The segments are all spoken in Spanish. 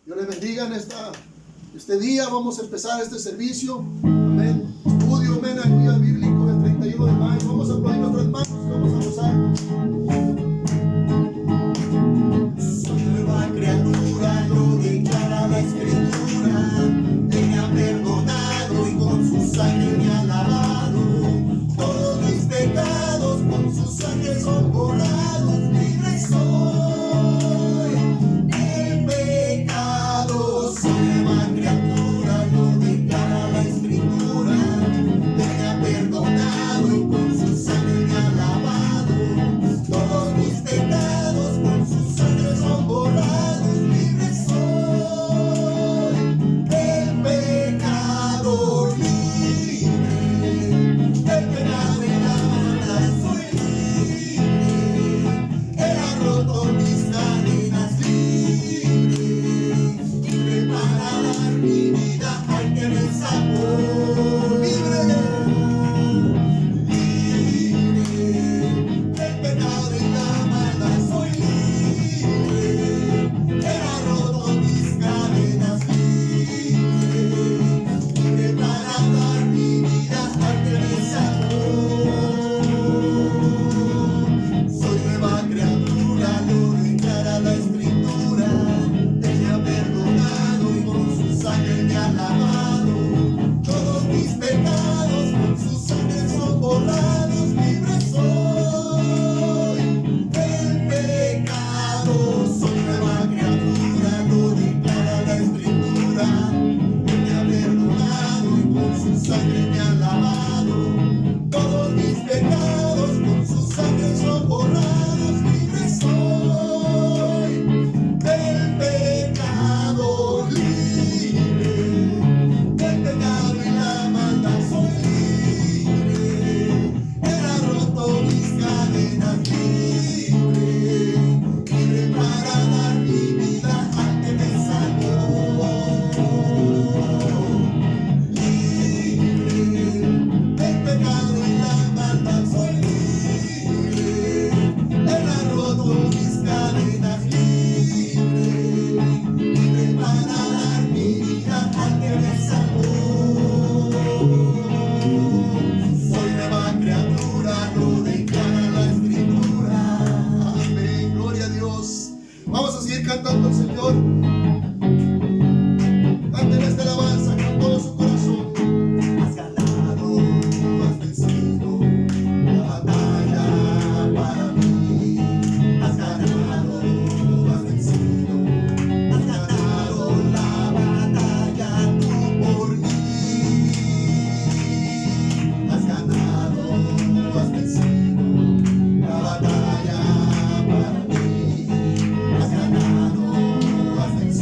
Dios les bendiga en este día. Vamos a empezar este servicio. Amén. Estudio, amén, aleluya, bíblico del 31 de mayo. Vamos a aplaudir nuestras manos y vamos a gozar. Soy nueva criatura, lo declara la Escritura. Él me ha perdonado y con su sangre me ha lavado. Todos mis pecados con su sangre son borrados. Libre soy del pecado. Soy nueva criatura, lo declara la Escritura. Él me ha perdonado y con su sangre me ha lavado. Todos mis pecados con su sangre son borrados. Libre soy del pecado, libre del pecado y la maldad. Soy libre, Él ha roto mis cadenas. Libre para dar mi vida al que me sacó. Libre del pecado y la maldad. Soy libre, Él ha roto mis cadenas. Libre para dar mi vida al que me sacó. Soy nueva criatura, lo declara la Escritura. Él me ha perdonado y con su sangre me ha lavado. Todos mis pecados con su sangre son borrados. Libre soy del pecado. Soy nueva criatura, lo declara la Escritura. Él me ha perdonado y con su sangre me ha lavado. Todos mis pecados con su sangre son borrados. Libre soy del pecado, libre del pecado y la maldad. Soy libre, Él ha roto mis cadenas. Libre para dar mi vida al que me salvó. Libre del pecado y la maldad. Soy libre, Él ha roto mis cadenas. Libre para dar mi vida al que me salvó. Soy nueva criatura, lo declara la Escritura. Amén, gloria a Dios. Vamos a seguir cantando al Señor. Canten esta alabanza con todo su corazón. Has ganado, has vencido la batalla para mí. Has ganado, has vencido, has ganado la batalla tú por mí. Has ganado, has vencido la batalla para mí. Has ganado, has vencido.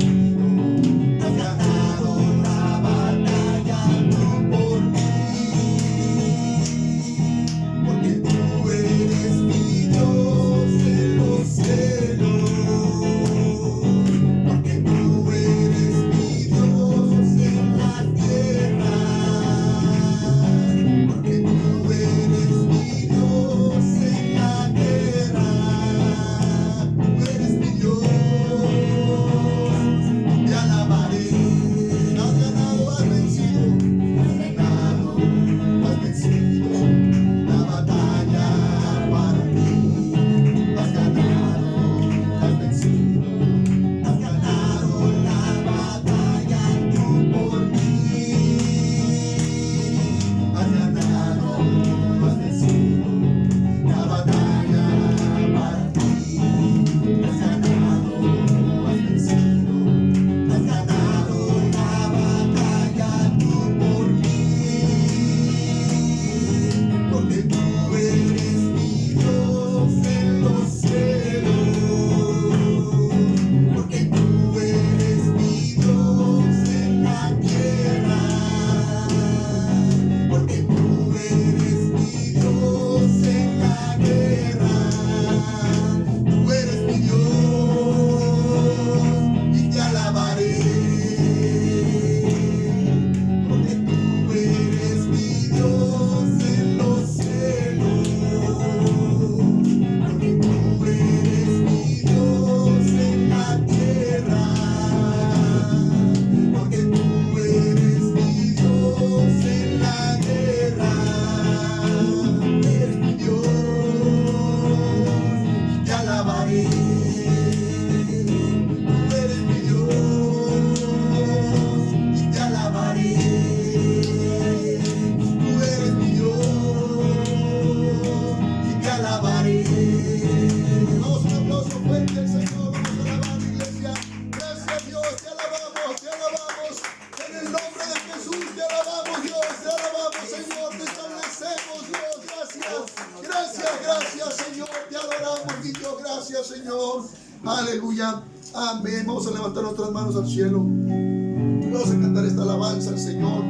aleluya, amén. Vamos a levantar nuestras manos al cielo. Vamos a cantar esta alabanza al Señor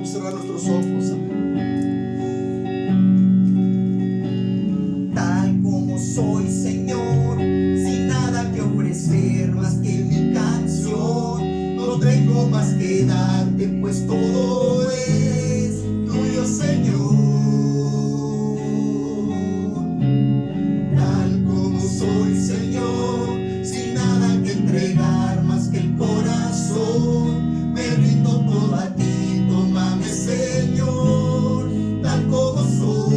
y cerrar nuestros ojos, amén. Tal como soy, Señor, sin nada que ofrecer más que mi canción, no tengo más que darte, pues todo es tuyo, Señor. Tal como soy, Señor, sin nada que entregar más que el corazón, me rindo todo a ti, tómame, Señor, tal como soy.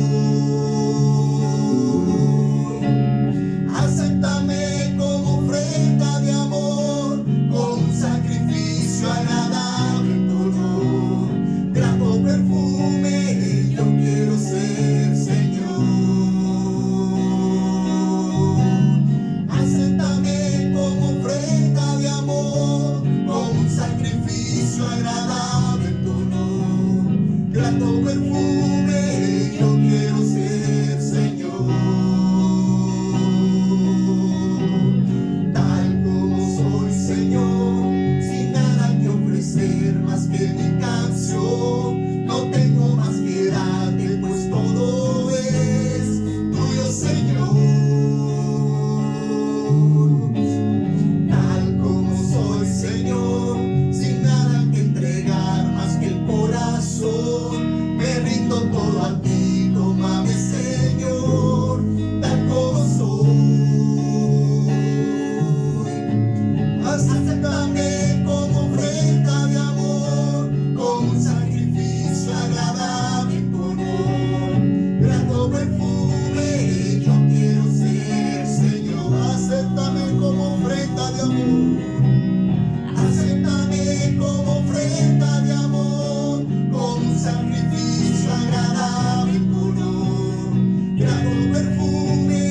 Acéptame como ofrenda de amor, con un sacrificio agradable en tu honor, grato perfume, yo quiero ser, Señor. Acéptame como ofrenda de amor, con un sacrificio agradable en tu honor, grato perfume, yo quiero ser, Señor. Tal como soy, Señor, sin nada que ofrecer más que mi canción, no tengo más que darte, pues todo es tuyo, Señor. Tal como soy, Señor, sin nada que entregar más que el corazón, me rindo todo a ti, tómame, Señor, tal como soy. Acéptame como ofrenda de amor, con un sacrificio agradable en tu honor, grato perfume, yo quiero ser, Señor. Acéptame como ofrenda de amor. Acéptame como ofrenda de amor, con un sacrificio agradable en tu honor, grato perfume,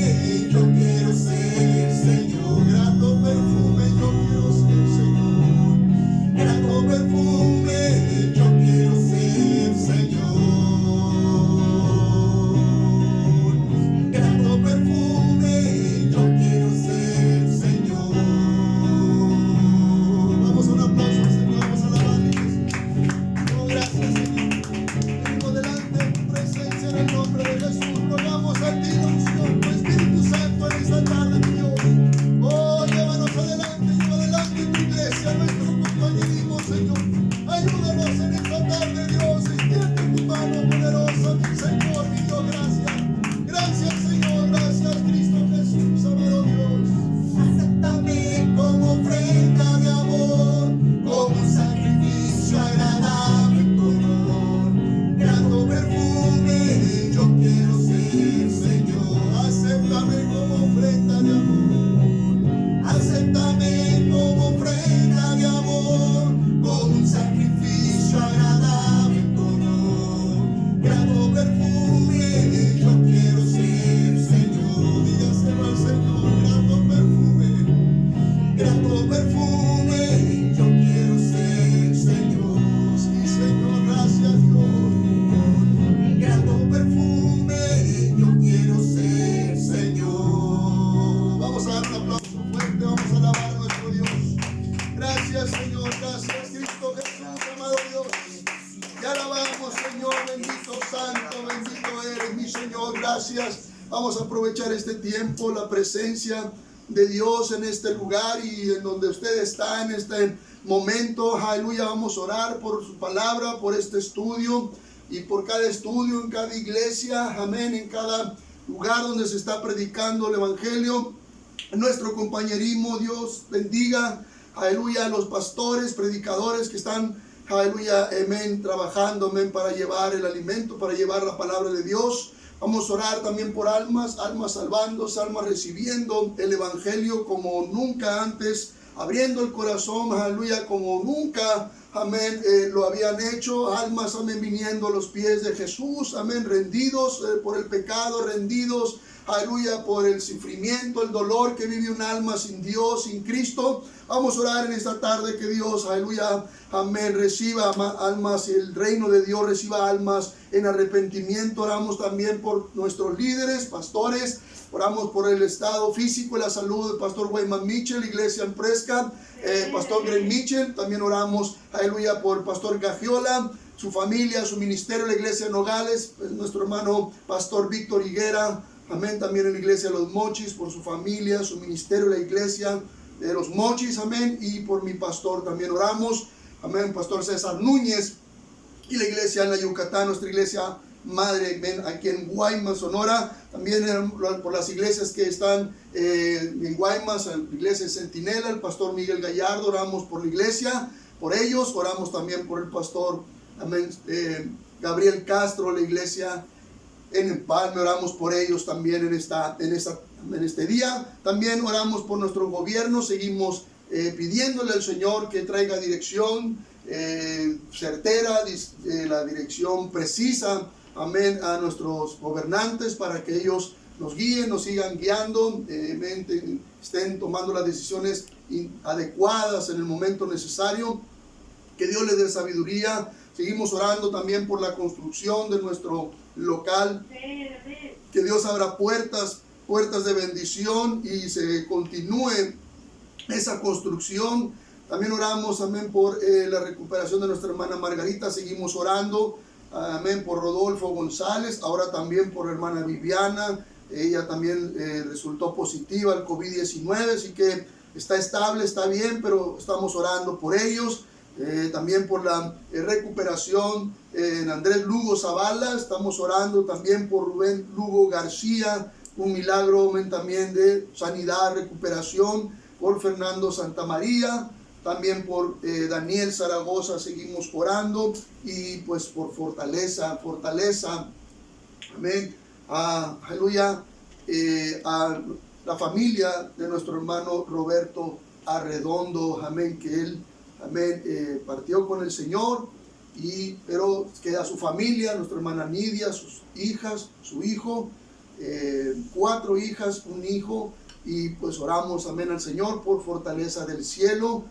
yo quiero ser, Señor. Grato perfume, yo quiero ser, Señor. Grato perfume, yo quiero ser, Señor. Grato perfume, yo quiero ser, Señor. Vamos a un aplauso al Señor, vamos a alabarle. Oh, gracias, Señor. Venimos delante de tu presencia en el nombre de Jesús. Rogamos a ti la unción, tu Espíritu Santo en esta tarde, mi Dios. Oh, llévanos adelante, lleva adelante tu iglesia, nuestro compañerismo, Señor. Ayúdanos en esta tarde, Dios. Extiende tu mano poderosa, mi Señor, mi Dios. Gracias. Gracias, Señor. Gracias, Cristo Jesús, amado Dios. Acéptame como ofrenda de amor, como un sacrificio agradable en tu honor, grato perfume, yo quiero ser, Señor. Acéptame como ofrenda de amor. Acéptame como ofrenda de amor, como un sacrificio agradable en tu honor, grato perfume, yo quiero ser, Señor. Dígaselo al Señor, grato perfume. Grato perfume, yo quiero ser, Señor. Sí, Señor, gracias, Dios. Grato perfume, yo quiero ser, Señor. Vamos a dar un aplauso fuerte, vamos a alabar a nuestro Dios. Gracias, Señor, gracias, Cristo Jesús, amado Dios. Te alabamos, Señor, bendito, santo, bendito eres, mi Señor, gracias. Vamos a aprovechar este tiempo, la presencia de Dios en este lugar y en donde usted está en este momento. Aleluya, vamos a orar por su palabra, por este estudio y por cada estudio en cada iglesia, amén, en cada lugar donde se está predicando el evangelio. Nuestro compañerismo, Dios bendiga, aleluya, a los pastores, predicadores que están, aleluya, amén, trabajando, amén, para llevar el alimento, para llevar la palabra de Dios. Vamos a orar también por almas, almas salvándose, almas recibiendo el evangelio como nunca antes, abriendo el corazón, aleluya, como nunca, amén, lo habían hecho. Almas, amén, viniendo a los pies de Jesús, amén, rendidos por el pecado, rendidos, aleluya, por el sufrimiento, el dolor que vive un alma sin Dios, sin Cristo. Vamos a orar en esta tarde que Dios, aleluya, amén, reciba almas, el reino de Dios reciba almas en arrepentimiento. Oramos también por nuestros líderes, pastores. Oramos por el estado físico y la salud del pastor Wayman Mitchell, iglesia en Prescott, pastor Greg Mitchell. También oramos, aleluya, por el pastor Gagiola, su familia, su ministerio, la iglesia en Nogales, nuestro hermano pastor Víctor Higuera, amén, también en la iglesia de los Mochis, por su familia, su ministerio, la iglesia de los Mochis, amén, y por mi pastor también oramos, amén, pastor César Núñez, y la iglesia en la Yucatán, nuestra iglesia madre, ven, aquí en Guaymas, Sonora, también por las iglesias que están en Guaymas, la iglesia Centinela, el pastor Miguel Gallardo, oramos por la iglesia, por ellos, oramos también por el pastor, amén, Gabriel Castro, la iglesia en Empalme, oramos por ellos también en este día. También oramos por nuestro gobierno, seguimos pidiéndole al Señor que traiga dirección certera, la dirección precisa, amén, a nuestros gobernantes para que ellos nos guíen, nos sigan guiando, estén tomando las decisiones adecuadas en el momento necesario. Que Dios les dé sabiduría. Seguimos orando también por la construcción de nuestro local. Que Dios abra puertas de bendición y se continúe esa construcción. También oramos, amén, por la recuperación de nuestra hermana Margarita. Seguimos orando, amén, por Rodolfo González. Ahora también por la hermana Viviana. Ella también resultó positiva al COVID-19, así que está estable, está bien, pero estamos orando por ellos. También por la recuperación en Andrés Lugo Zavala, estamos orando también por Rubén Lugo García, un milagro también de sanidad, recuperación, por Fernando Santamaría, también por Daniel Zaragoza seguimos orando, y pues por fortaleza, amén, aleluya, a la familia de nuestro hermano Roberto Arredondo, amén, que él, amén, partió con el Señor, pero queda su familia, nuestra hermana Nidia, sus hijas, su hijo, 4 hijas, un hijo, y pues oramos, amén, al Señor por fortaleza del cielo,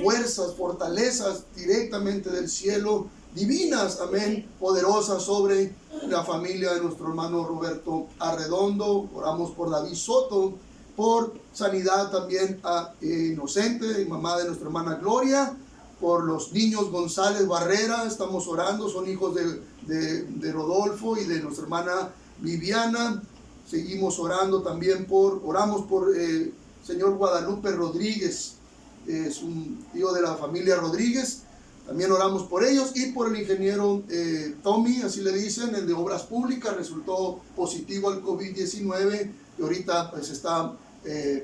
fuerzas, fortalezas directamente del cielo, divinas, amén, poderosas sobre la familia de nuestro hermano Roberto Arredondo. Oramos por David Soto, por sanidad también a Inocente, mamá de nuestra hermana Gloria, por los niños González Barrera, estamos orando, son hijos de Rodolfo y de nuestra hermana Viviana. Seguimos orando también oramos por señor Guadalupe Rodríguez, es un tío de la familia Rodríguez, también oramos por ellos, y por el ingeniero Tommy, así le dicen, el de Obras Públicas, resultó positivo al COVID-19, y ahorita pues está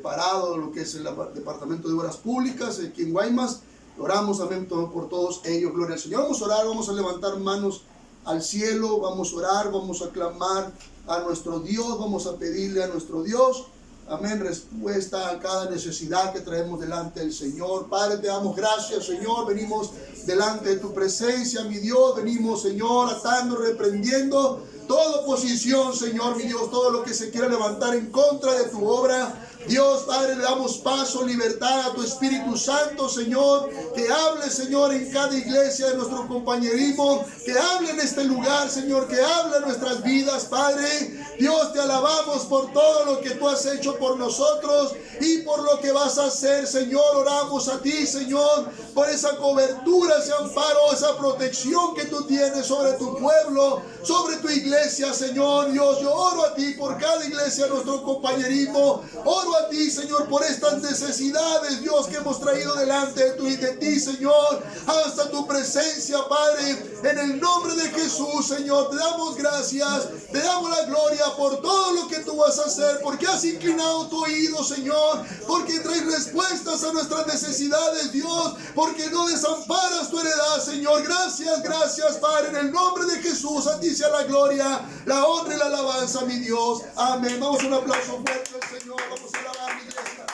parado lo que es el Departamento de Obras Públicas aquí en Guaymas. Oramos, amén, por todos ellos, gloria al Señor. Vamos a orar, vamos a levantar manos al cielo, vamos a orar, vamos a clamar a nuestro Dios, vamos a pedirle a nuestro Dios, amén, respuesta a cada necesidad que traemos delante del Señor. Padre, te damos gracias, Señor, venimos delante de tu presencia, mi Dios, venimos, Señor, atando, reprendiendo toda oposición, Señor, mi Dios, todo lo que se quiera levantar en contra de tu obra. Dios, Padre, le damos paso, libertad a tu Espíritu Santo, Señor, que hable, Señor, en cada iglesia de nuestro compañerismo, que hable en este lugar, Señor, que hable en nuestras vidas, Padre. Dios, te alabamos por todo lo que tú has hecho por nosotros y por lo que vas a hacer, Señor. Oramos a ti, Señor, por esa cobertura, ese amparo, esa protección que tú tienes sobre tu pueblo, sobre tu iglesia, Señor. Dios, yo oro a ti por cada iglesia de nuestro compañerismo. Oro a ti, Señor, por estas necesidades, Dios, que hemos traído delante de ti, Señor, hasta tu presencia, Padre, en el nombre de Jesús, Señor. Te damos gracias, te damos la gloria por todo lo que tú vas a hacer, porque has inclinado tu oído, Señor, porque traes respuestas a nuestras necesidades, Dios, porque no desamparas tu heredad, Señor. Gracias, gracias, Padre, en el nombre de Jesús. A ti sea la gloria, la honra y la alabanza, mi Dios. Amén. Vamos a un aplauso fuerte al Señor. Vamos a alabar, mi iglesia.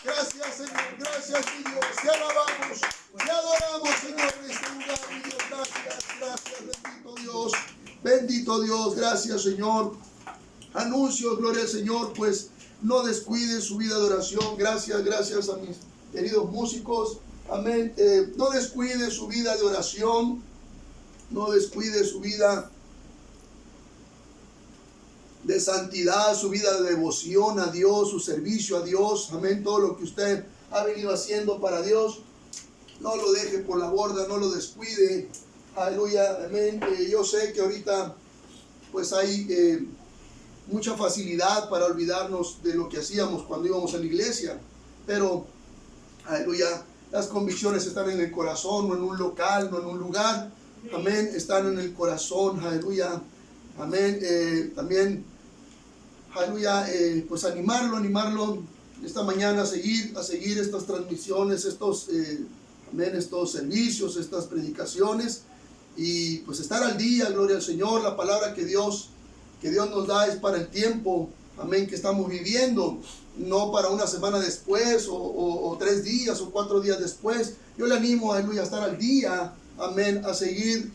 Gracias, Señor. Gracias, mi Dios. Te alabamos, te adoramos, Señor, en este lugar, mi Dios. Gracias, gracias, bendito Dios. Bendito Dios. Gracias, Señor. anuncios, gloria al Señor, pues no descuide su vida de oración. Gracias a mis queridos músicos. Amén. No descuide su vida de oración. No descuide su vida de santidad, su vida de devoción a Dios, su servicio a Dios. Amén. Todo lo que usted ha venido haciendo para Dios, no lo deje por la borda, no lo descuide. Aleluya. Amén. Yo sé que ahorita pues hay mucha facilidad para olvidarnos de lo que hacíamos cuando íbamos a la iglesia, pero aleluya, las convicciones están en el corazón, no en un local, no en un lugar. Amén. Están en el corazón. Aleluya. Amén. También aleluya, pues animarlo esta mañana a seguir estas transmisiones, estos servicios, estas predicaciones, y pues estar al día. Gloria al Señor. La palabra que Dios nos da es para el tiempo, amén, que estamos viviendo, no para una semana después o 3 días o 4 días después. Yo le animo, aleluya, a estar al día, amén, a seguir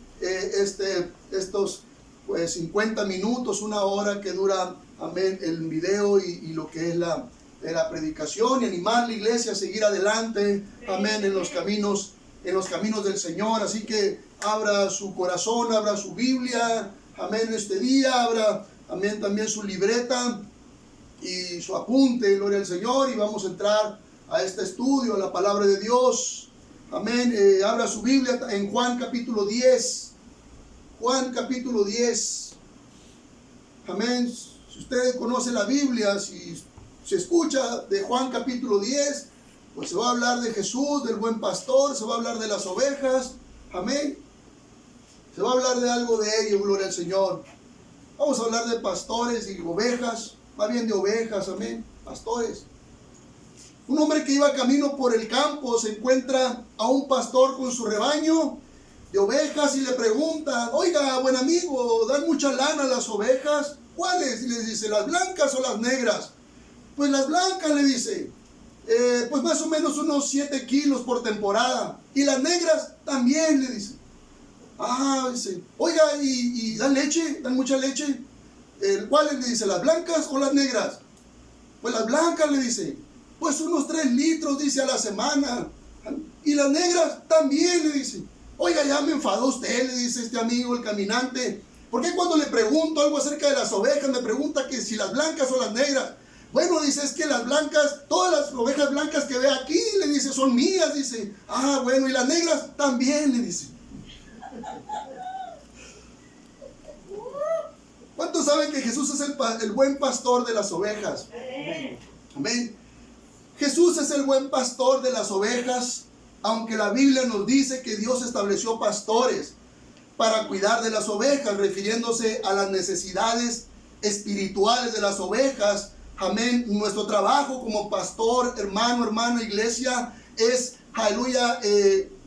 estos pues 50 minutos, 1 hora que dura, amén, el video y lo que es la predicación, y animar a la iglesia a seguir adelante, amén, en los caminos del Señor. Así que abra su corazón, abra su Biblia, amén, este día, abra, amén, también su libreta y su apunte, gloria al Señor, y vamos a entrar a este estudio, a la palabra de Dios. Amén. Abra su Biblia en Juan capítulo 10. Juan capítulo 10. Amén. Si usted conoce la Biblia, si se escucha de Juan capítulo 10, pues se va a hablar de Jesús, del buen pastor, se va a hablar de las ovejas. Amén. Se va a hablar de algo de ello, gloria al Señor. Vamos a hablar de pastores y ovejas, más bien de ovejas, amén, pastores. Un hombre que iba camino por el campo se encuentra a un pastor con su rebaño de ovejas y le pregunta: oiga, buen amigo, ¿dan mucha lana a las ovejas? ¿Cuáles? Y les dice: ¿las blancas o las negras? Pues las blancas, le dice, pues más o menos unos 7 kilos por temporada. Y las negras también, le dice. Ah, dice, oiga, ¿y dan leche? ¿Dan mucha leche? ¿Cuáles? Le dice, ¿las blancas o las negras? Pues las blancas, le dice. Pues unos 3 litros, dice, a la semana. Y las negras también, le dice. Oiga, ya me enfadó usted, le dice este amigo, el caminante. ¿Por qué cuando le pregunto algo acerca de las ovejas me pregunta que si las blancas o las negras? Bueno, dice, es que las blancas, todas las ovejas blancas que ve aquí, le dice, son mías, dice. Ah, bueno, y las negras también, le dice. ¿Cuántos saben que Jesús es el buen pastor de las ovejas? Amén. Jesús es el buen pastor de las ovejas, aunque la Biblia nos dice que Dios estableció pastores para cuidar de las ovejas, refiriéndose a las necesidades espirituales de las ovejas. Amén. Nuestro trabajo como pastor, hermana, iglesia, es, aleluya,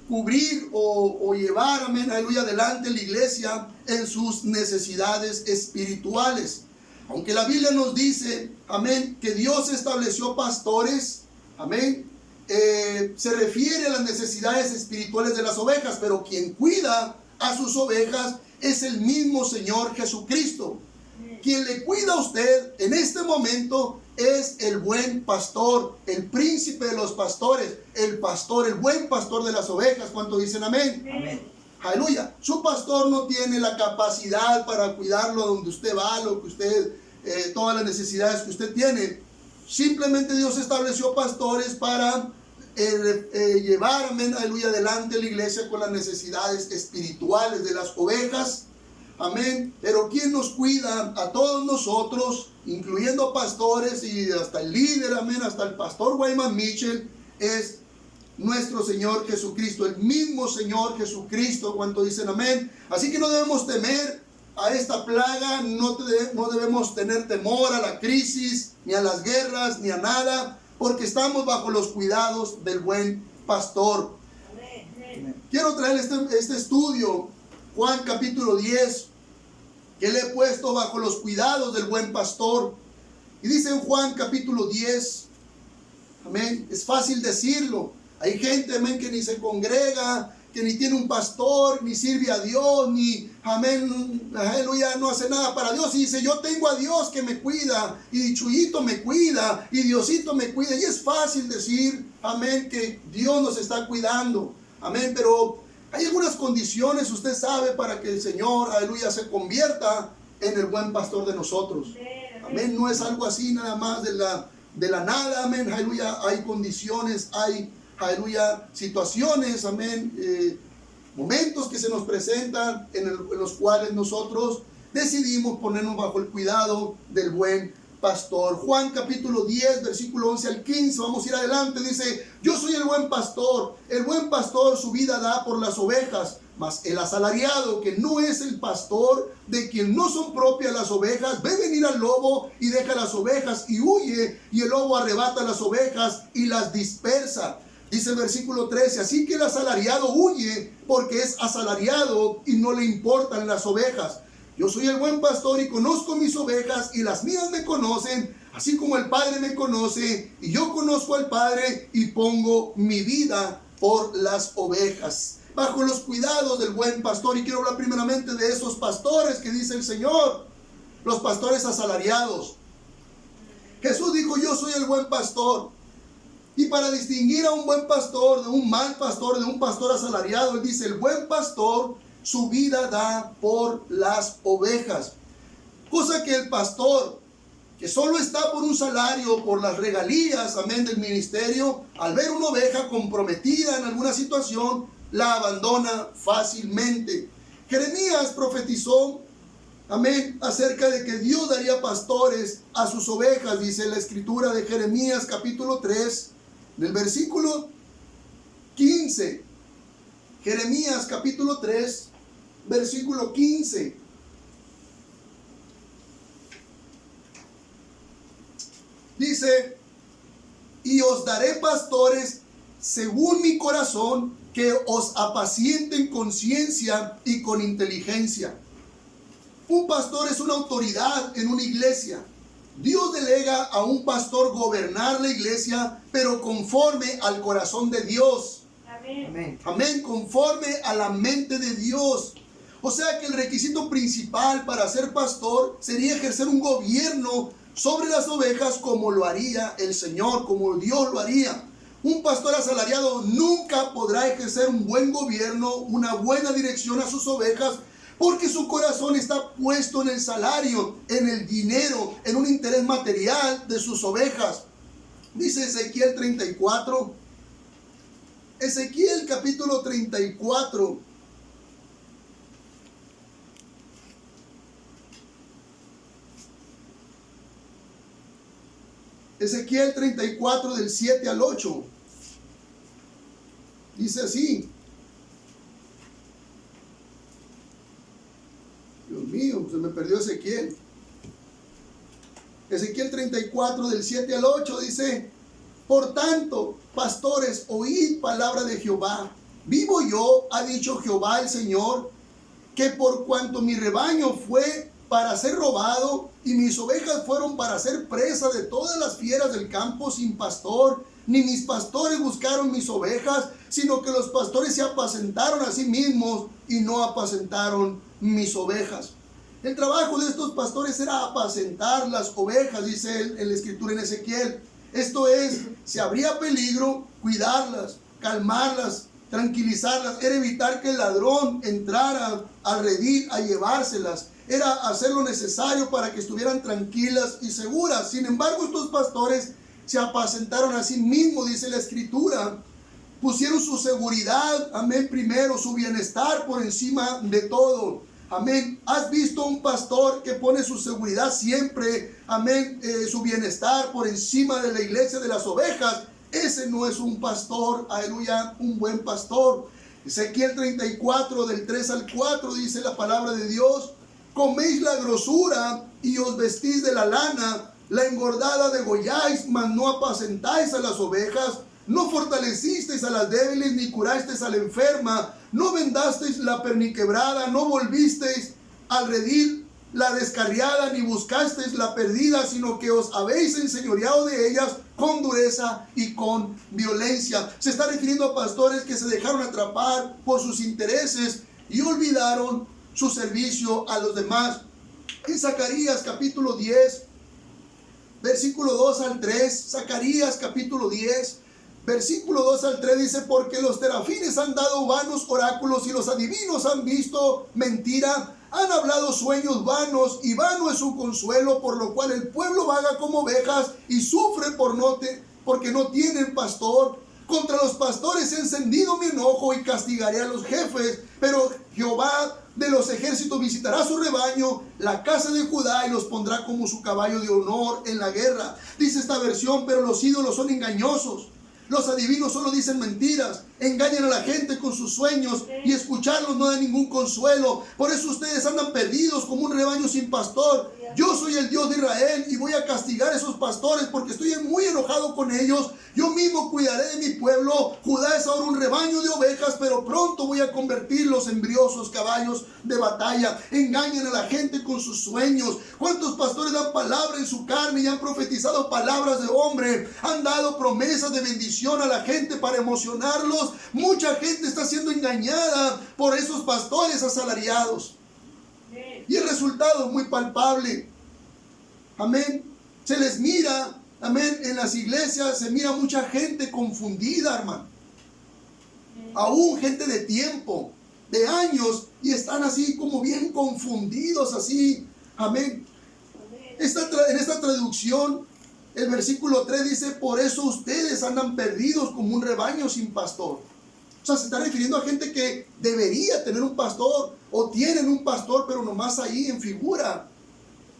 cubrir o llevar, amén, aleluya, adelante la iglesia en sus necesidades espirituales. Aunque la Biblia nos dice, amén, que Dios estableció pastores, amén, se refiere a las necesidades espirituales de las ovejas, pero quien cuida a sus ovejas es el mismo Señor Jesucristo. Quien le cuida a usted en este momento es el buen pastor, el príncipe de los pastores, el pastor, el buen pastor de las ovejas. ¿Cuánto dicen amén? Amén. Aleluya. Su pastor no tiene la capacidad para cuidarlo donde usted va, lo que usted, todas las necesidades que usted tiene. Simplemente Dios estableció pastores para llevar, amén, aleluya, adelante la iglesia con las necesidades espirituales de las ovejas. Amén. Pero ¿quién nos cuida a todos nosotros, incluyendo pastores y hasta el líder, amén, hasta el pastor Wyman Mitchell? Es nuestro Señor Jesucristo, el mismo Señor Jesucristo. ¿Cuánto dicen amén? Así que no debemos temer a esta plaga, no debemos tener temor a la crisis, ni a las guerras, ni a nada, porque estamos bajo los cuidados del buen pastor. Amén. Quiero traer este estudio, Juan capítulo 10, que le he puesto bajo los cuidados del buen pastor. Y dice en Juan capítulo 10, amén, es fácil decirlo. Hay gente, amén, que ni se congrega, que ni tiene un pastor, ni sirve a Dios, ni, amén, aleluya, no hace nada para Dios. Y dice, yo tengo a Dios que me cuida, y Chuyito me cuida, y Diosito me cuida. Y es fácil decir, amén, que Dios nos está cuidando, amén, pero hay algunas condiciones, usted sabe, para que el Señor, aleluya, se convierta en el buen pastor de nosotros. Amén, no es algo así nada más de la nada, amén, aleluya, hay condiciones, hay, aleluya, situaciones, amén, momentos que se nos presentan en los cuales nosotros decidimos ponernos bajo el cuidado del buen pastor. Juan capítulo 10, versículo 11 al 15, vamos a ir adelante, dice, yo soy el buen pastor su vida da por las ovejas, mas el asalariado, que no es el pastor, de quien no son propias las ovejas, ve venir al lobo y deja las ovejas y huye, y el lobo arrebata las ovejas y las dispersa. Dice el versículo 13, así que el asalariado huye porque es asalariado y no le importan las ovejas. Yo soy el buen pastor y conozco mis ovejas y las mías me conocen, así como el Padre me conoce y yo conozco al Padre y pongo mi vida por las ovejas. Bajo los cuidados del buen pastor, y quiero hablar primeramente de esos pastores que dice el Señor, los pastores asalariados. Jesús dijo, yo soy el buen pastor. Y para distinguir a un buen pastor de un mal pastor, de un pastor asalariado, él dice, el buen pastor su vida da por las ovejas. Cosa que el pastor, que solo está por un salario, por las regalías, amén, del ministerio, al ver una oveja comprometida en alguna situación, la abandona fácilmente. Jeremías profetizó, amén, acerca de que Dios daría pastores a sus ovejas, dice la escritura de Jeremías capítulo 3, del versículo 15. Jeremías capítulo 3, versículo 15. Dice, y os daré pastores según mi corazón, que os apacienten con ciencia y con inteligencia. Un pastor es una autoridad en una iglesia. Dios delega a un pastor gobernar la iglesia, pero conforme al corazón de Dios. Amén. Amén, conforme a la mente de Dios. O sea que el requisito principal para ser pastor sería ejercer un gobierno sobre las ovejas como lo haría el Señor, como Dios lo haría. Un pastor asalariado nunca podrá ejercer un buen gobierno, una buena dirección a sus ovejas, porque su corazón está puesto en el salario, en el dinero, en un interés material de sus ovejas. Dice Ezequiel 34, Ezequiel capítulo 34, Ezequiel 34 del 7 al 8. Dice así. Dios mío, se me perdió Ezequiel. Ezequiel 34 del 7 al 8 dice, por tanto, pastores, oíd palabra de Jehová. Vivo yo, ha dicho Jehová el Señor, que por cuanto mi rebaño fue para ser robado y mis ovejas fueron para ser presa de todas las fieras del campo sin pastor, ni mis pastores buscaron mis ovejas, sino que los pastores se apacentaron a sí mismos y no apacentaron mis ovejas. El trabajo de estos pastores era apacentar las ovejas, dice en la escritura en Ezequiel. Esto es, si habría peligro, cuidarlas, calmarlas, tranquilizarlas. Era evitar que el ladrón entrara al redil a llevárselas. Era hacer lo necesario para que estuvieran tranquilas y seguras. Sin embargo, estos pastores se apacentaron a sí mismos, dice la escritura. Pusieron su seguridad, amén, primero, su bienestar por encima de todo. Amén. ¿Has visto un pastor que pone su seguridad siempre, amén, su bienestar por encima de la iglesia, de las ovejas? Ese no es un pastor, aleluya, un buen pastor. Ezequiel 34 del 3 al 4 dice la palabra de Dios. Coméis la grosura y os vestís de la lana, la engordada degolláis, mas no apacentáis a las ovejas. No fortalecisteis a las débiles, ni curasteis a la enferma. No vendasteis la perniquebrada, no volvisteis al redil la descarriada, ni buscasteis la perdida, sino que os habéis enseñoreado de ellas con dureza y con violencia. Se está refiriendo a pastores que se dejaron atrapar por sus intereses y olvidaron su servicio a los demás. En Zacarías capítulo 10, versículo 2 al 3, Zacarías capítulo 10, versículo 2 al 3 dice: porque los terafines han dado vanos oráculos y los adivinos han visto mentira, han hablado sueños vanos y vano es su consuelo, por lo cual el pueblo vaga como ovejas y sufre porque no tienen pastor. Contra los pastores he encendido mi enojo y castigaré a los jefes, pero Jehová de los ejércitos visitará su rebaño, la casa de Judá, y los pondrá como su caballo de honor en la guerra. Dice esta versión: pero los ídolos son engañosos, los adivinos solo dicen mentiras, engañan a la gente con sus sueños y escucharlos no da ningún consuelo. Por eso ustedes andan perdidos como un rebaño sin pastor. Yo soy el Dios de Israel y voy a castigar a esos pastores porque estoy muy enojado con ellos. Yo mismo cuidaré de mi pueblo. Judá es ahora un rebaño de ovejas, pero pronto voy a convertirlos en briosos caballos de batalla. Engañan a la gente con sus sueños. ¿Cuántos pastores dan palabra en su carne y han profetizado palabras de hombre? Han dado promesas de bendición a la gente para emocionarlos. Mucha gente está siendo engañada por esos pastores asalariados. Y el resultado es muy palpable. Amén. Se les mira, amén, en las iglesias se mira mucha gente confundida, hermano. Aún gente de tiempo, de años, y están así como bien confundidos, así. Amén. En esta traducción, el versículo 3 dice: por eso ustedes andan perdidos como un rebaño sin pastor. O sea, se está refiriendo a gente que debería tener un pastor o tienen un pastor, pero nomás ahí en figura.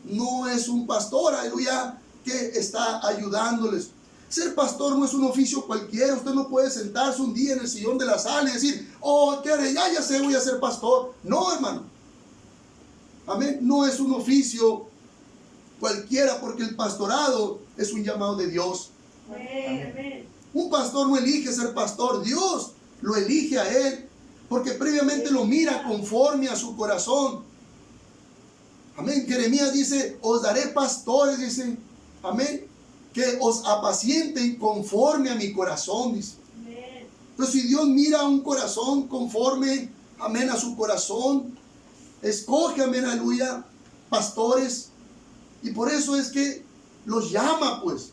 No es un pastor, aleluya, que está ayudándoles. Ser pastor no es un oficio cualquiera. Usted no puede sentarse un día en el sillón de la sala y decir: oh, ¿qué haré? Ya sé, voy a ser pastor. No, hermano. Amén. No es un oficio cualquiera, porque el pastorado es un llamado de Dios. Amén. Un pastor no elige ser pastor, Dios lo elige a él, porque previamente lo mira conforme a su corazón. Amén. Jeremías dice: os daré pastores, dice, amén, que os apacienten conforme a mi corazón, dice. Amén. Pero si Dios mira un corazón conforme, amén, a su corazón, escoge, amén, aleluya, pastores, y por eso es que los llama, pues.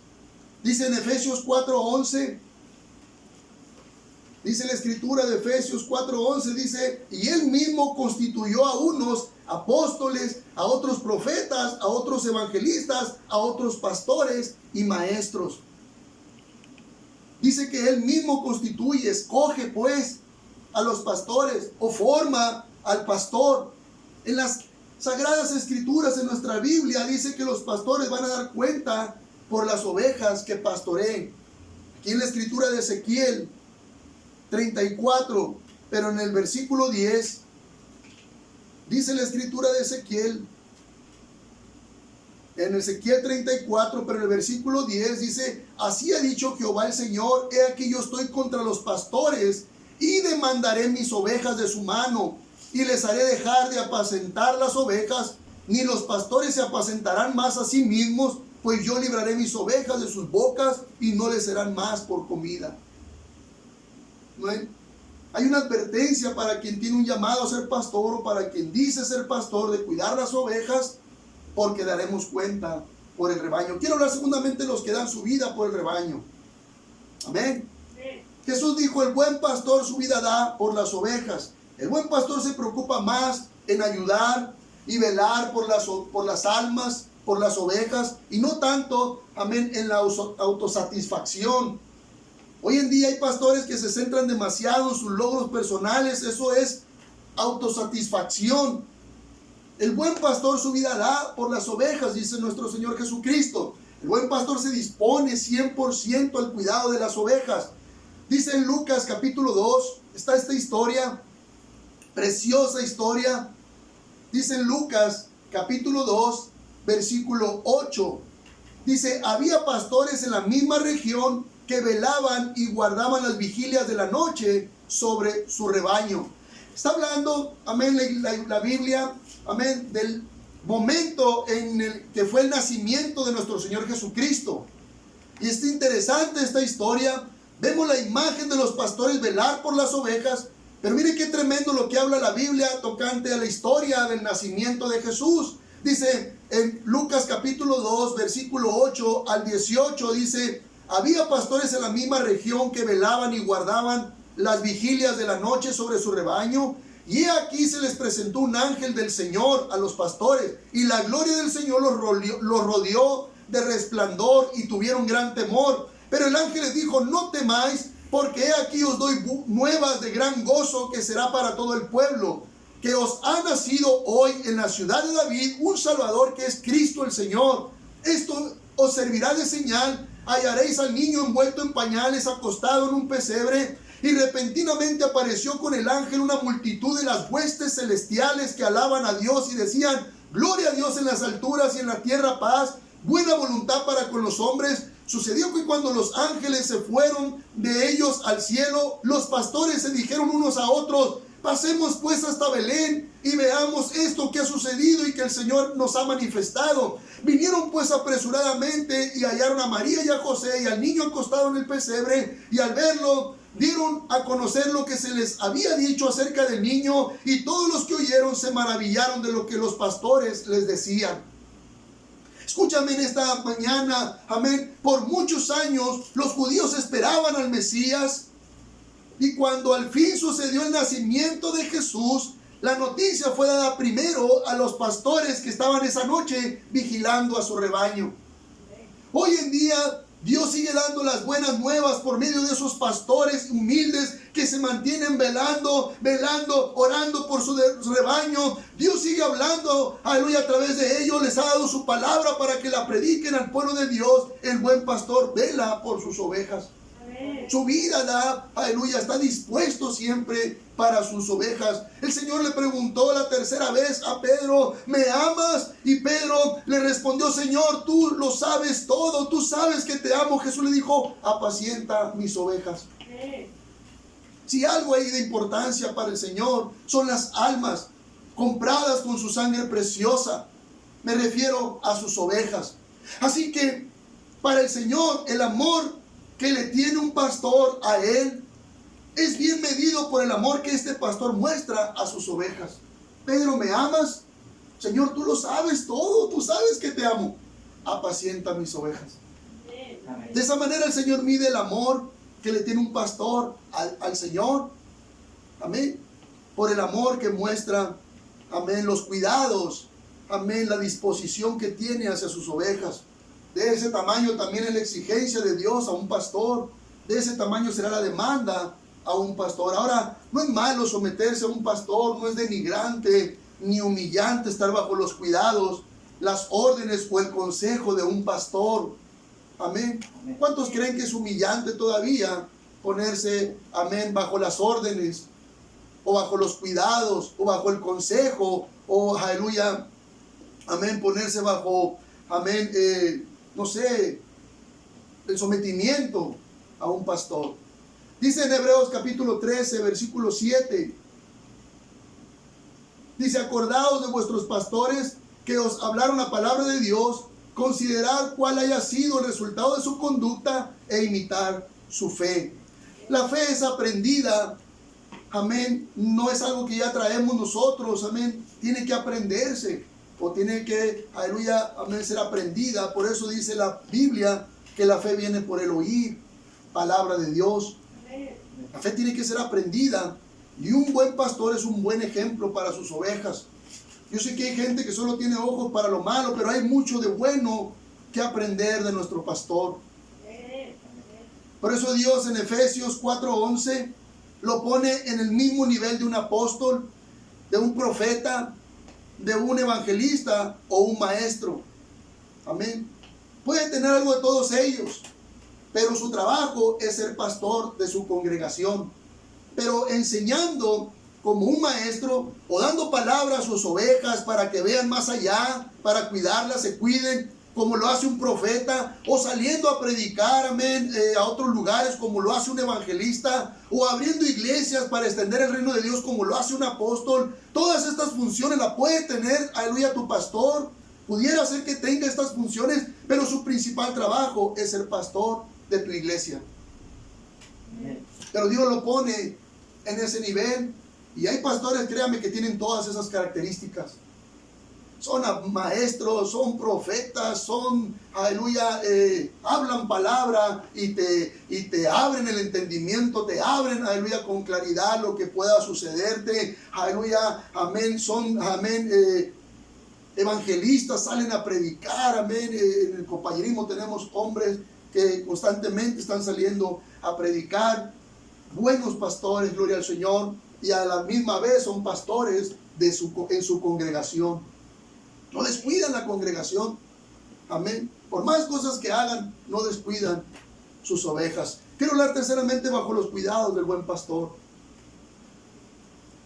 Dice en Efesios 4:11, dice la escritura de Efesios 4:11, dice: y él mismo constituyó a unos apóstoles, a otros profetas, a otros evangelistas, a otros pastores y maestros. Dice que él mismo constituye, escoge pues a los pastores o forma al pastor. En las sagradas escrituras, en nuestra Biblia, dice que los pastores van a dar cuenta por las ovejas que pastoreen. Aquí en la escritura de Ezequiel 34, pero en el versículo 10, dice la escritura de Ezequiel, en Ezequiel 34, pero en el versículo 10 dice: así ha dicho Jehová el Señor, he aquí yo estoy contra los pastores y demandaré mis ovejas de su mano y les haré dejar de apacentar las ovejas, ni los pastores se apacentarán más a sí mismos, pues yo libraré mis ovejas de sus bocas y no les serán más por comida. ¿No hay? Hay una advertencia para quien tiene un llamado a ser pastor o para quien dice ser pastor, de cuidar las ovejas, porque daremos cuenta por el rebaño. Quiero hablar segundamente de los que dan su vida por el rebaño. Amén. Jesús dijo: el buen pastor su vida da por las ovejas. El buen pastor se preocupa más en ayudar y velar por las almas, por las ovejas, y no tanto, amén, en la autosatisfacción. Hoy en día hay pastores que se centran demasiado en sus logros personales. Eso es autosatisfacción. El buen pastor su vida da por las ovejas, dice nuestro Señor Jesucristo. El buen pastor se dispone 100% al cuidado de las ovejas. Dice en Lucas capítulo 2, está esta historia, preciosa historia. Dice en Lucas capítulo 2, versículo 8. Dice: había pastores en la misma región que velaban y guardaban las vigilias de la noche sobre su rebaño. Está hablando, amén, la Biblia, amén, del momento en el que fue el nacimiento de nuestro Señor Jesucristo. Y es interesante esta historia. Vemos la imagen de los pastores velar por las ovejas. Pero mire qué tremendo lo que habla la Biblia tocante a la historia del nacimiento de Jesús. Dice en Lucas capítulo 2, versículo 8 al 18, dice: había pastores en la misma región que velaban y guardaban las vigilias de la noche sobre su rebaño. Y aquí se les presentó un ángel del Señor a los pastores, y la gloria del Señor los rodeó de resplandor, y tuvieron gran temor. Pero el ángel les dijo: no temáis, porque he aquí os doy nuevas de gran gozo, que será para todo el pueblo, que os ha nacido hoy en la ciudad de David un Salvador, que es Cristo el Señor. Esto os servirá de señal: hallaréis al niño envuelto en pañales, acostado en un pesebre. Y repentinamente apareció con el ángel una multitud de las huestes celestiales que alaban a Dios y decían: gloria a Dios en las alturas y en la tierra paz, buena voluntad para con los hombres. Sucedió que cuando los ángeles se fueron de ellos al cielo, los pastores se dijeron unos a otros: pasemos pues hasta Belén y veamos esto que ha sucedido y que el Señor nos ha manifestado. Vinieron pues apresuradamente y hallaron a María y a José y al niño acostado en el pesebre, y al verlo dieron a conocer lo que se les había dicho acerca del niño, y todos los que oyeron se maravillaron de lo que los pastores les decían. Escúchame en esta mañana, amén. Por muchos años los judíos esperaban al Mesías, y cuando al fin sucedió el nacimiento de Jesús, la noticia fue dada primero a los pastores que estaban esa noche vigilando a su rebaño. Hoy en día Dios sigue dando las buenas nuevas por medio de esos pastores humildes que se mantienen velando, orando por su rebaño. Dios sigue hablando, aleluya, a través de ellos. Les ha dado su palabra para que la prediquen al pueblo de Dios. El buen pastor vela por sus ovejas. Su vida, aleluya, está dispuesto siempre para sus ovejas. El Señor le preguntó la tercera vez a Pedro: ¿me amas? Y Pedro le respondió: Señor, tú lo sabes todo, tú sabes que te amo. Jesús le dijo: apacienta mis ovejas. Si algo hay de importancia para el Señor, son las almas compradas con su sangre preciosa. Me refiero a sus ovejas. Así que para el Señor, el amor que le tiene un pastor a él es bien medido por el amor que este pastor muestra a sus ovejas. Pedro, ¿me amas? Señor, tú lo sabes todo, tú sabes que te amo. Apacienta mis ovejas. De esa manera el Señor mide el amor que le tiene un pastor al Señor. Amén. Por el amor que muestra, amén, los cuidados, amén, la disposición que tiene hacia sus ovejas. De ese tamaño también es la exigencia de Dios a un pastor. De ese tamaño será la demanda a un pastor. Ahora, no es malo someterse a un pastor, no es denigrante ni humillante estar bajo los cuidados, las órdenes o el consejo de un pastor. Amén. ¿Cuántos creen que es humillante todavía ponerse, amén, bajo las órdenes o bajo los cuidados o bajo el consejo o, aleluya, amén, ponerse bajo, amén, no sé, el sometimiento a un pastor? Dice en Hebreos capítulo 13, versículo 7. Dice: acordaos de vuestros pastores que os hablaron la palabra de Dios, considerad cuál haya sido el resultado de su conducta e imitar su fe. La fe es aprendida, amén, no es algo que ya traemos nosotros, amén, tiene que aprenderse. O tiene que, aleluya, amén, ser aprendida. Por eso dice la Biblia que la fe viene por el oír palabra de Dios. La fe tiene que ser aprendida. Y un buen pastor es un buen ejemplo para sus ovejas. Yo sé que hay gente que solo tiene ojos para lo malo, pero hay mucho de bueno que aprender de nuestro pastor. Por eso Dios en Efesios 4:11 lo pone en el mismo nivel de un apóstol, de un profeta, de un evangelista o un maestro. Amén. Puede tener algo de todos ellos, pero su trabajo es ser pastor de su congregación. Pero enseñando como un maestro o dando palabra a sus ovejas para que vean más allá, para cuidarlas, se cuiden, como lo hace un profeta, o saliendo a predicar, amén, a otros lugares como lo hace un evangelista, o abriendo iglesias para extender el reino de Dios como lo hace un apóstol. Todas estas funciones las puede tener, aleluya, tu pastor, Pudiera ser que tenga estas funciones, pero su principal trabajo es ser pastor de tu iglesia. Pero Dios lo pone en ese nivel. Y hay pastores, créanme, que tienen todas esas características. Son maestros, son profetas, son, aleluya, hablan palabra y te abren el entendimiento, te abren, aleluya, con claridad lo que pueda sucederte. Aleluya, amén, son, amén, evangelistas, salen a predicar, amén. En el compañerismo tenemos hombres que constantemente están saliendo a predicar. Buenos pastores, gloria al Señor, y a la misma vez son pastores en su congregación. No descuidan la congregación, amén. Por más cosas que hagan, no descuidan sus ovejas. Quiero hablar terceramente bajo los cuidados del buen pastor.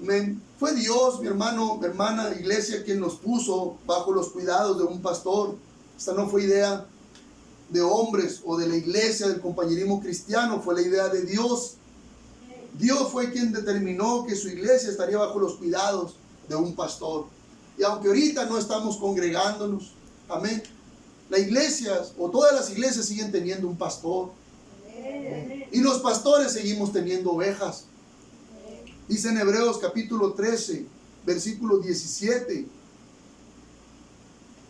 Amén. Fue Dios, mi hermano, mi hermana, iglesia, quien nos puso bajo los cuidados de un pastor. Esta no fue idea de hombres o de la iglesia, del compañerismo cristiano, fue la idea de Dios. Dios fue quien determinó que su iglesia estaría bajo los cuidados de un pastor. Y aunque ahorita no estamos congregándonos, amén, las iglesias o todas las iglesias siguen teniendo un pastor. Y los pastores seguimos teniendo ovejas. Dice en Hebreos capítulo 13, versículo 17.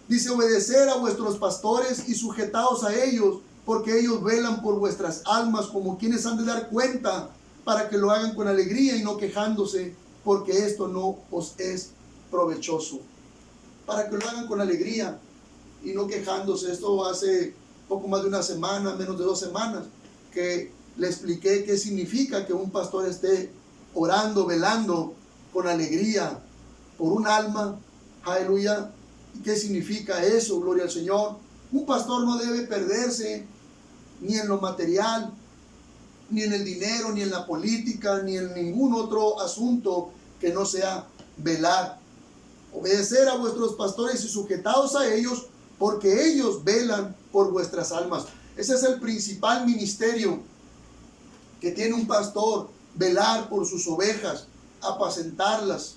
Dice: obedecer a vuestros pastores y sujetaos a ellos, porque ellos velan por vuestras almas como quienes han de dar cuenta, para que lo hagan con alegría y no quejándose, porque esto no os es provechoso. Para que lo hagan con alegría y no quejándose. Esto hace poco más de una semana, menos de 2 semanas, que le expliqué qué significa que un pastor esté orando, velando con alegría por un alma. Aleluya. ¿Y qué significa eso? Gloria al Señor. Un pastor no debe perderse ni en lo material, ni en el dinero, ni en la política, ni en ningún otro asunto que no sea velar. Obedecer a vuestros pastores y sujetaos a ellos, porque ellos velan por vuestras almas. Ese es el principal ministerio que tiene un pastor: velar por sus ovejas, apacentarlas,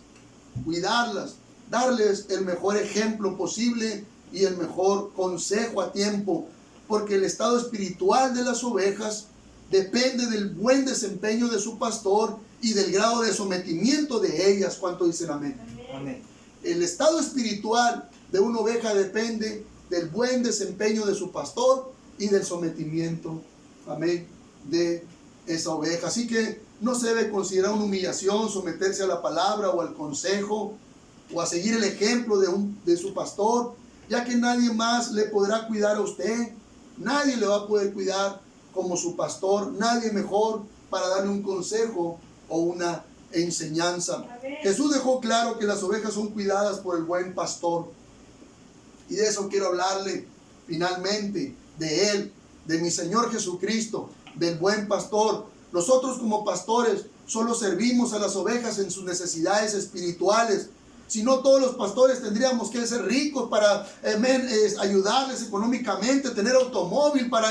cuidarlas, darles el mejor ejemplo posible y el mejor consejo a tiempo, porque el estado espiritual de las ovejas depende del buen desempeño de su pastor y del grado de sometimiento de ellas. ¿Cuánto dicen amén? Amén. El estado espiritual de una oveja depende del buen desempeño de su pastor y del sometimiento, amén, de esa oveja. Así que no se debe considerar una humillación someterse a la palabra o al consejo o a seguir el ejemplo de su pastor, ya que nadie más le podrá cuidar a usted. Nadie le va a poder cuidar como su pastor, nadie mejor para darle un consejo o una enseñanza. Amén. Jesús dejó claro que las ovejas son cuidadas por el buen pastor, y de eso quiero hablarle finalmente, de Él, de mi Señor Jesucristo, del buen pastor. Nosotros como pastores solo servimos a las ovejas en sus necesidades espirituales. Si no, todos los pastores tendríamos que ser ricos para ayudarles económicamente, tener automóvil para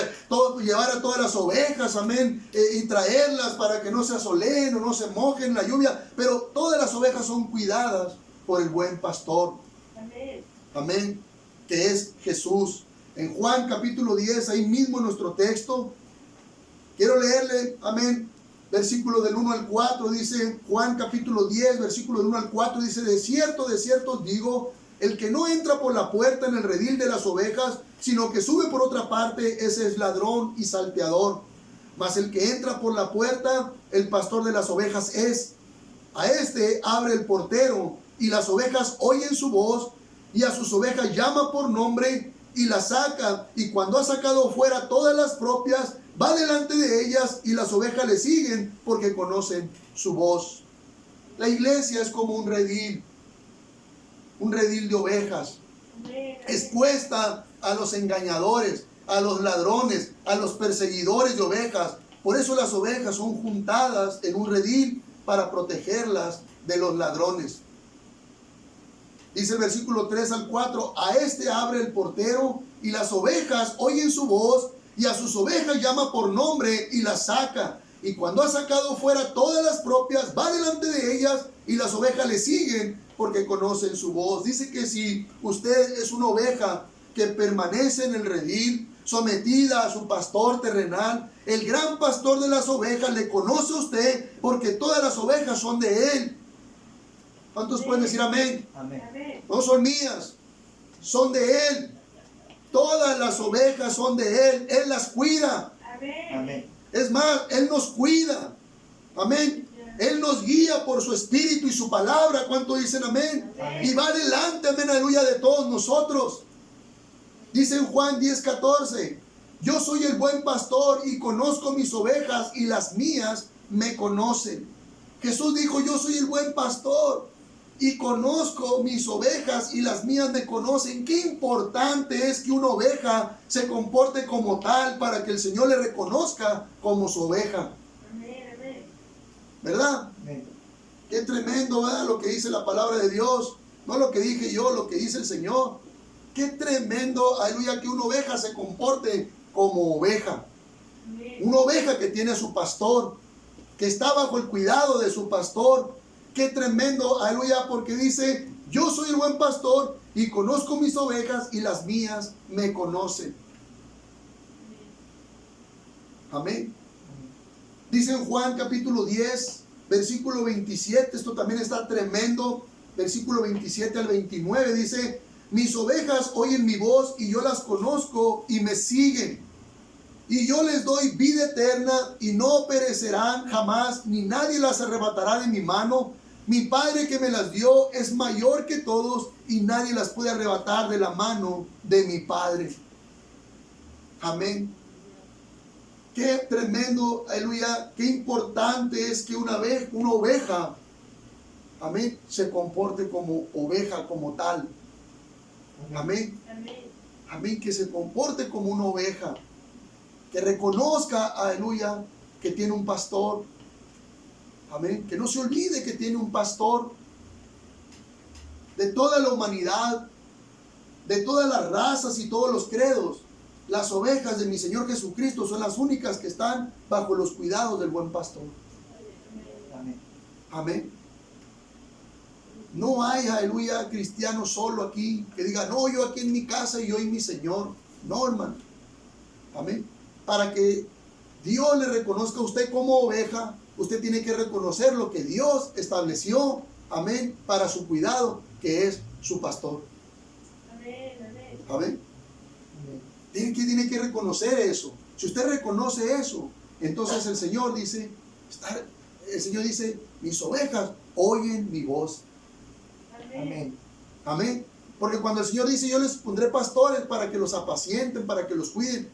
llevar a todas las ovejas, amén, y traerlas para que no se asoleen o no se mojen en la lluvia. Pero todas las ovejas son cuidadas por el buen pastor. Amén. Amén. Que es Jesús. En Juan capítulo 10, ahí mismo en nuestro texto, quiero leerle, amén, versículo del 1 al 4, dice Juan capítulo 10, versículo del 1 al 4, dice: de cierto os digo, el que no entra por la puerta en el redil de las ovejas, sino que sube por otra parte, ese es ladrón y salteador. Mas el que entra por la puerta, el pastor de las ovejas es. A este abre el portero, y las ovejas oyen su voz, y a sus ovejas llama por nombre, y las saca, y cuando ha sacado fuera todas las propias, va delante de ellas, y las ovejas le siguen porque conocen su voz. La iglesia es como un redil de ovejas, expuesta a los engañadores, a los ladrones, a los perseguidores de ovejas. Por eso las ovejas son juntadas en un redil para protegerlas de los ladrones. Dice el versículo 3 al 4: a este abre el portero, y las ovejas oyen su voz, y a sus ovejas llama por nombre y las saca. Y cuando ha sacado fuera todas las propias, va delante de ellas y las ovejas le siguen porque conocen su voz. Dice que si usted es una oveja que permanece en el redil, sometida a su pastor terrenal, el gran pastor de las ovejas le conoce a usted porque todas las ovejas son de él. ¿Cuántos pueden decir amén? Amén. No son mías, son de él. Todas las ovejas son de él. Él las cuida. Amén. Es más, él nos cuida. Amén. Él nos guía por su espíritu y su palabra. ¿Cuánto dicen amén? Amén. Y va adelante, amén, aleluya, de todos nosotros. Dice en Juan 10:14, yo soy el buen pastor y conozco mis ovejas y las mías me conocen. Jesús dijo, yo soy el buen pastor y conozco mis ovejas y las mías me conocen. Qué importante es que una oveja se comporte como tal para que el Señor le reconozca como su oveja. ¿Verdad? Amén. Qué tremendo, ¿verdad? Lo que dice la palabra de Dios. No lo que dije yo, lo que dice el Señor. Qué tremendo, aleluya, que una oveja se comporte como oveja. Una oveja que tiene a su pastor, que está bajo el cuidado de su pastor. Qué tremendo, aleluya, porque dice, yo soy el buen pastor y conozco mis ovejas y las mías me conocen. Amén. Dice en Juan capítulo 10, versículo 27, esto también está tremendo, versículo 27 al 29, dice, mis ovejas oyen mi voz y yo las conozco y me siguen. Y yo les doy vida eterna y no perecerán jamás, ni nadie las arrebatará de mi mano. Mi Padre que me las dio es mayor que todos y nadie las puede arrebatar de la mano de mi Padre. Amén. Qué tremendo, aleluya, qué importante es que una oveja, amén, se comporte como oveja, como tal. Amén. Amén, que se comporte como una oveja, que reconozca, aleluya, que tiene un pastor. Amén, que no se olvide que tiene un pastor de toda la humanidad, de todas las razas y todos los credos. Las ovejas de mi Señor Jesucristo son las únicas que están bajo los cuidados del buen pastor. Amén. Amén. No hay, aleluya, cristiano solo aquí que diga, no, yo aquí en mi casa y yo y mi Señor. No, hermano. Amén. Para que Dios le reconozca a usted como oveja, usted tiene que reconocer lo que Dios estableció, amén, para su cuidado, que es su pastor. Amén. Tiene que reconocer eso. Si usted reconoce eso, entonces el Señor dice, mis ovejas oyen mi voz. Amén. Amén. Porque cuando el Señor dice, yo les pondré pastores para que los apacienten, para que los cuiden,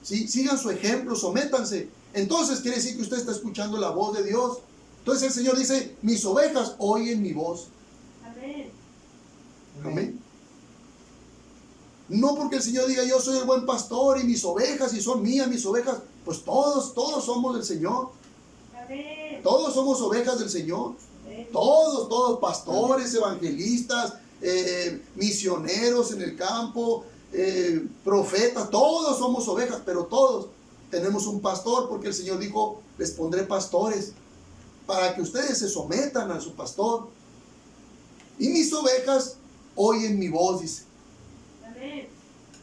¿sí? Sigan su ejemplo, sométanse. Entonces quiere decir que usted está escuchando la voz de Dios. Entonces el Señor dice, mis ovejas oyen mi voz. Amén. Amén. No porque el Señor diga, yo soy el buen pastor y mis ovejas, y son mías mis ovejas. Pues todos somos del Señor. Amén. Todos somos ovejas del Señor. Todos, pastores, evangelistas, misioneros en el campo, profetas, todos somos ovejas, pero todos tenemos un pastor, porque el Señor dijo, les pondré pastores para que ustedes se sometan a su pastor. Y mis ovejas oyen mi voz, dice. Amén.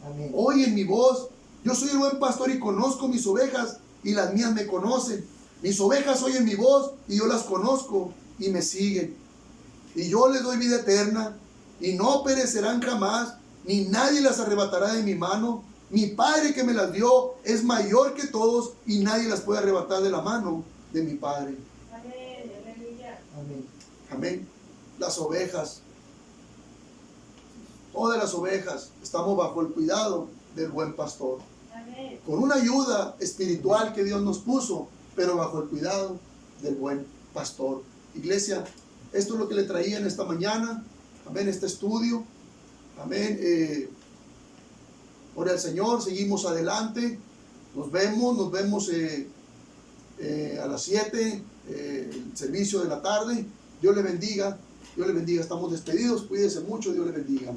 Amén. Oyen mi voz. Yo soy el buen pastor y conozco mis ovejas y las mías me conocen. Mis ovejas oyen mi voz y yo las conozco y me siguen. Y yo les doy vida eterna y no perecerán jamás, ni nadie las arrebatará de mi mano. Mi Padre que me las dio es mayor que todos y nadie las puede arrebatar de la mano de mi Padre. Amén. Aleluya. Amén. Amén. Las ovejas, todas las ovejas, estamos bajo el cuidado del buen pastor. Amén. Con una ayuda espiritual que Dios nos puso, pero bajo el cuidado del buen pastor. Iglesia, esto es lo que le traía en esta mañana. Amén, este estudio. Amén. Ore al Señor, seguimos adelante. Nos vemos a las 7, el servicio de la tarde. Dios le bendiga, Dios le bendiga. Estamos despedidos, cuídese mucho, Dios le bendiga.